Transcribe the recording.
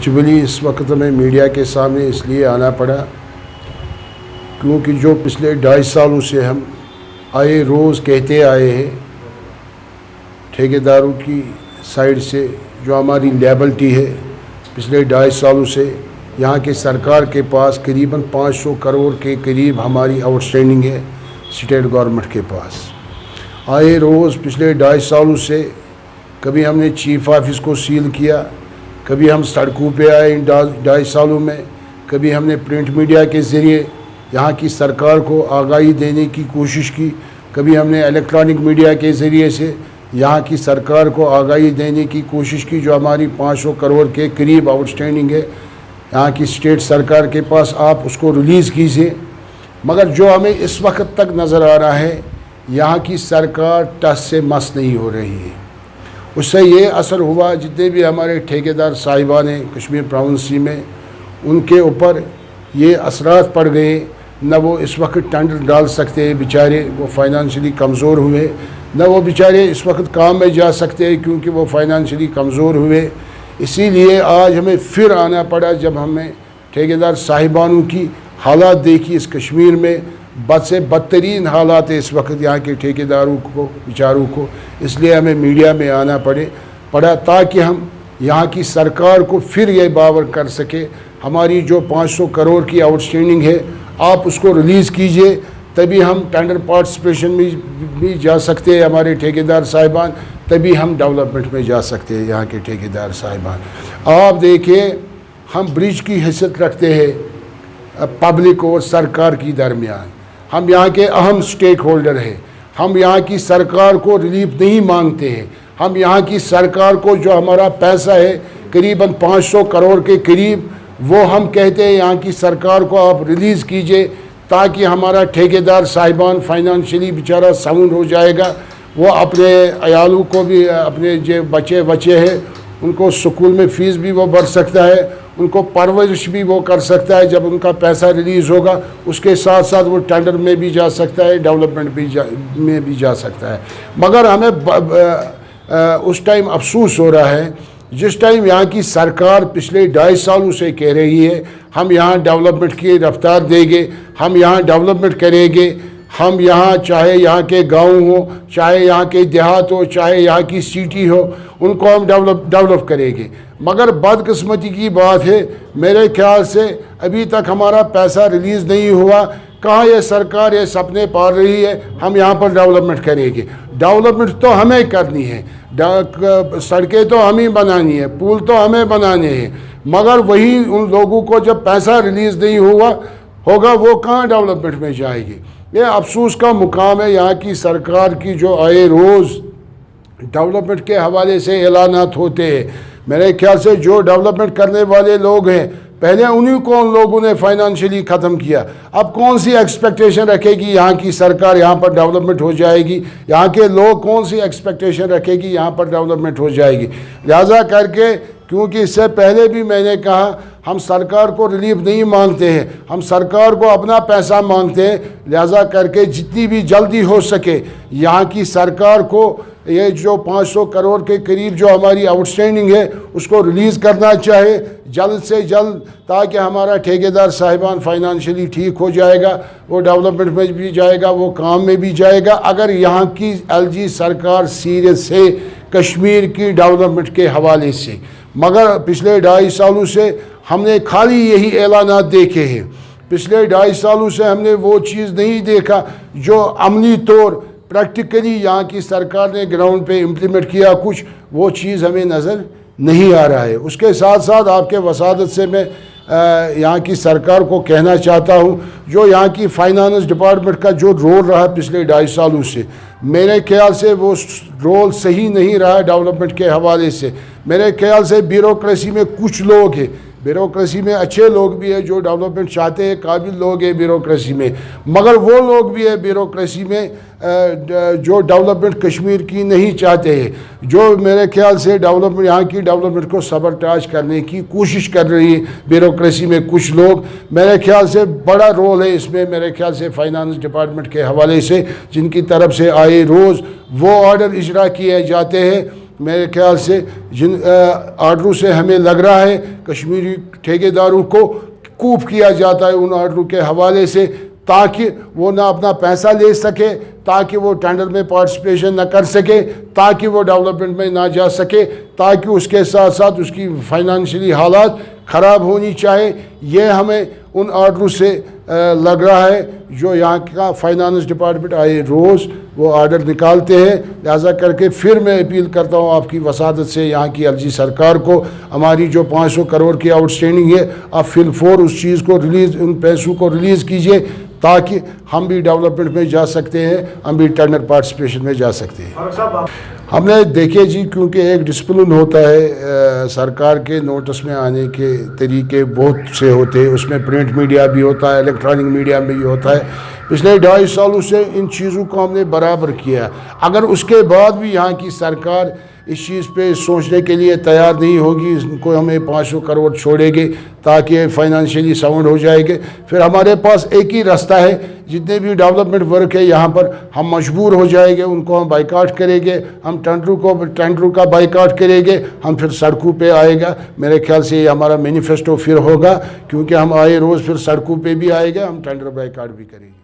Actually اس وقت ہمیں media کے سامنے اس لیے آنا پڑا کیونکہ جو پچھلے 2.5 سالوں سے ہم آئے روز کہتے آئے ہیں ٹھیکیداروں کی سائڈ سے جو ہماری لیبلٹی ہے پچھلے 2.5 سالوں سے یہاں کے سرکار کے پاس قریباً 500 کروڑ کے قریب ہماری آؤٹ اسٹینڈنگ ہے اسٹیٹ گورنمنٹ کے پاس. آئے روز پچھلے 2.5 سالوں سے کبھی ہم نے چیف آفس کو سیل کیا, کبھی ہم سڑکوں پہ آئے ان 2.5 سالوں میں, کبھی ہم نے پرنٹ میڈیا کے ذریعے یہاں کی سرکار کو آگاہی دینے کی کوشش کی, کبھی ہم نے الیکٹرانک میڈیا کے ذریعے سے یہاں کی سرکار کو آگاہی دینے کی کوشش کی جو ہماری 500 کروڑ کے قریب آؤٹ اسٹینڈنگ ہے یہاں کی اسٹیٹ سرکار کے پاس, آپ اس کو ریلیز کیجیے. مگر جو ہمیں اس وقت تک نظر آ رہا ہے یہاں کی سرکار ٹس سے مس نہیں ہو رہی ہے. اس سے یہ اثر ہوا جتنے بھی ہمارے ٹھیکیدار صاحبان ہیں کشمیر پراونسی میں ان کے اوپر یہ اثرات پڑ گئے. نہ وہ اس وقت ٹینڈر ڈال سکتے ہیں بیچارے, وہ فائنانشلی کمزور ہوئے, نہ وہ بیچارے اس وقت کام میں جا سکتے ہیں کیونکہ وہ فائنانشلی کمزور ہوئے. اسی لیے آج ہمیں پھر آنا پڑا جب ہمیں ٹھیکیدار صاحبانوں کی حالات دیکھی اس کشمیر میں. بد سے بدترین حالات ہے اس وقت یہاں کے ٹھیکیداروں کو بیچاروں کو, اس لیے ہمیں میڈیا میں آنا پڑا تاکہ ہم یہاں کی سرکار کو پھر یہ باور کر سکے ہماری جو 500 کروڑ کی آؤٹ اسٹینڈنگ ہے آپ اس کو ریلیز کیجئے, تبھی ہم ٹینڈر پارٹیسپیشن میں بھی جا سکتے ہیں ہمارے ٹھیکیدار صاحبان, تبھی ہم ڈیولپمنٹ میں جا سکتے ہیں یہاں کے ٹھیکیدار صاحبان. آپ دیکھیں ہم برج کی حیثیت رکھتے ہیں پبلک اور سرکار کی درمیان, ہم یہاں کے اہم سٹیک ہولڈر ہیں, ہم یہاں کی سرکار کو ریلیف نہیں مانگتے ہیں. ہم یہاں کی سرکار کو جو ہمارا پیسہ ہے قریباً 500 کروڑ کے قریب وہ ہم کہتے ہیں یہاں کی سرکار کو آپ ریلیز کیجئے تاکہ ہمارا ٹھیکیدار صاحبان فائنانشلی بیچارہ ساؤنڈ ہو جائے گا, وہ اپنے عیالوں کو بھی اپنے جو بچے ہیں ان کو سکول میں فیس بھی وہ بھر سکتا ہے, ان کو پرورش بھی وہ کر سکتا ہے. جب ان کا پیسہ ریلیز ہوگا اس کے ساتھ ساتھ وہ ٹینڈر میں بھی جا سکتا ہے, ڈیولپمنٹ میں بھی جا سکتا ہے. مگر ہمیں اس ٹائم افسوس ہو رہا ہے جس ٹائم یہاں کی سرکار پچھلے 2.5 سالوں سے کہہ رہی ہے ہم یہاں ڈیولپمنٹ کی رفتار دیں گے, ہم یہاں ڈیولپمنٹ کریں گے, ہم یہاں چاہے یہاں کے گاؤں ہو, چاہے یہاں کے دیہات ہو, چاہے یہاں کی سٹی ہو, ان کو ہم ڈیولپ کریں گے. مگر بدقسمتی کی بات ہے میرے خیال سے ابھی تک ہمارا پیسہ ریلیز نہیں ہوا. کہاں یہ سرکار یہ سپنے پال رہی ہے ہم یہاں پر ڈیولپمنٹ کریں گے. ڈیولپمنٹ تو ہمیں کرنی ہے, سڑکیں تو ہمیں بنانی ہے, پل تو ہمیں بنانے ہیں, مگر وہی ان لوگوں کو جب پیسہ ریلیز نہیں ہوگا وہ کہاں ڈیولپمنٹ میں جائے گی. یہ افسوس کا مقام ہے یہاں کی سرکار کی جو آئے روز ڈیولپمنٹ کے حوالے سے اعلانات ہوتے ہیں. میرے خیال سے جو ڈیولپمنٹ کرنے والے لوگ ہیں پہلے انہی کو ان لوگوں نے فائنانشلی ختم کیا. اب کون سی ایکسپیکٹیشن رکھے گی یہاں کی سرکار یہاں پر ڈیولپمنٹ ہو جائے گی, یہاں کے لوگ کون سی ایکسپیکٹیشن رکھے گی یہاں پر ڈیولپمنٹ ہو جائے گی. لہذا کر کے کیونکہ اس سے پہلے بھی میں نے کہا ہم سرکار کو ریلیف نہیں مانگتے ہیں, ہم سرکار کو اپنا پیسہ مانگتے ہیں. لہذا کر کے جتنی بھی جلدی ہو سکے یہاں کی سرکار کو یہ جو 500 کروڑ کے قریب جو ہماری آؤٹ اسٹینڈنگ ہے اس کو ریلیز کرنا چاہے جلد سے جلد, تاکہ ہمارا ٹھیکیدار صاحبان فائنانشلی ٹھیک ہو جائے گا, وہ ڈیولپمنٹ میں بھی جائے گا, وہ کام میں بھی جائے گا. اگر یہاں کی LG سرکار سیریس ہے کشمیر کی ڈیولپمنٹ کے حوالے سے, مگر پچھلے 2.5 سالوں سے ہم نے خالی یہی اعلانات دیکھے ہیں. پچھلے 2.5 سالوں سے ہم نے وہ چیز نہیں دیکھا جو عملی طور پریکٹیکلی یہاں کی سرکار نے گراؤنڈ پہ امپلیمنٹ کیا کچھ, وہ چیز ہمیں نظر نہیں آ رہا ہے. اس کے ساتھ ساتھ آپ کے وسادت سے میں یہاں کی سرکار کو کہنا چاہتا ہوں جو یہاں کی فائنانس ڈپارٹمنٹ کا جو رول رہا پچھلے 2.5 سالوں سے میرے خیال سے وہ رول صحیح نہیں رہا ڈیولپمنٹ کے حوالے سے. میرے خیال سے بیوروکریسی میں کچھ لوگ ہیں, بیوروکریسی میں اچھے لوگ بھی ہیں جو ڈیولپمنٹ چاہتے ہیں, قابل لوگ ہیں بیوروکریسی میں, مگر وہ لوگ بھی ہیں بیوروکریسی میں جو ڈیولپمنٹ کشمیر کی نہیں چاہتے ہیں, جو میرے خیال سے ڈیولپمنٹ یہاں کی ڈیولپمنٹ کو سبرٹاج کرنے کی کوشش کر رہی ہے بیوروکریسی میں کچھ لوگ. میرے خیال سے بڑا رول ہے اس میں میرے خیال سے فائنانس ڈپارٹمنٹ کے حوالے سے, جن کی طرف سے آئے روز وہ آرڈر اجرا کیے جاتے ہیں میرے خیال سے جن آرڈروں سے ہمیں لگ رہا ہے کشمیری ٹھیکیداروں کو کوپ کیا جاتا ہے ان آرڈروں کے حوالے سے، تاکہ وہ نہ اپنا پیسہ لے سکے، تاکہ وہ ٹینڈر میں پارٹیسپیشن نہ کر سکے، تاکہ وہ ڈیولپمنٹ میں نہ جا سکے، تاکہ اس کے ساتھ ساتھ اس کی فائنانشلی حالات خراب ہونی چاہے۔ یہ ہمیں ان آرڈروں سے لگ رہا ہے جو یہاں کا فائنانس ڈپارٹمنٹ آئے روز وہ آرڈر نکالتے ہیں۔ لہذا کر کے پھر میں اپیل کرتا ہوں آپ کی وسادت سے یہاں کی ایل جی سرکار کو، ہماری جو 500 کروڑ کی آؤٹ اسٹینڈنگ ہے آپ فی الفور اس چیز کو ریلیز، ان پیسوں کو ریلیز کیجئے تاکہ ہم بھی ڈیولپمنٹ میں جا سکتے ہیں، ہم بھی ٹینڈر پارٹیسپیشن میں جا سکتے ہیں۔ ہم نے دیکھے جی، کیونکہ ایک ڈسپلن ہوتا ہے، سرکار کے نوٹس میں آنے کے طریقے بہت سے ہوتے ہیں، اس میں پرنٹ میڈیا بھی ہوتا ہے، الیکٹرانک میڈیا میں بھی ہوتا ہے۔ پچھلے 2.5 سالوں سے ان چیزوں کو ہم نے برابر کیا۔ اگر اس کے بعد بھی یہاں کی سرکار اس چیز پہ سوچنے کے لیے تیار نہیں ہوگی، ان کو ہمیں 500 کروڑ چھوڑے گے تاکہ فائنانشلی ساؤنڈ ہو جائے گے، پھر ہمارے پاس ایک ہی راستہ ہے، جتنے بھی ڈیولپمنٹ ورک ہے یہاں پر ہم مجبور ہو جائیں گے، ان کو ہم بائیکاٹ کریں گے، ہم ٹینڈروں کا بائیکاٹ کریں گے، ہم پھر سڑکوں پہ آئے گا۔ میرے خیال سے یہ ہمارا مینیفیسٹو پھر ہوگا، کیونکہ ہم آئے روز پھر سڑکوں پہ بھی آئے گا، ہم ٹینڈر بائیکاٹ بھی کریں گے۔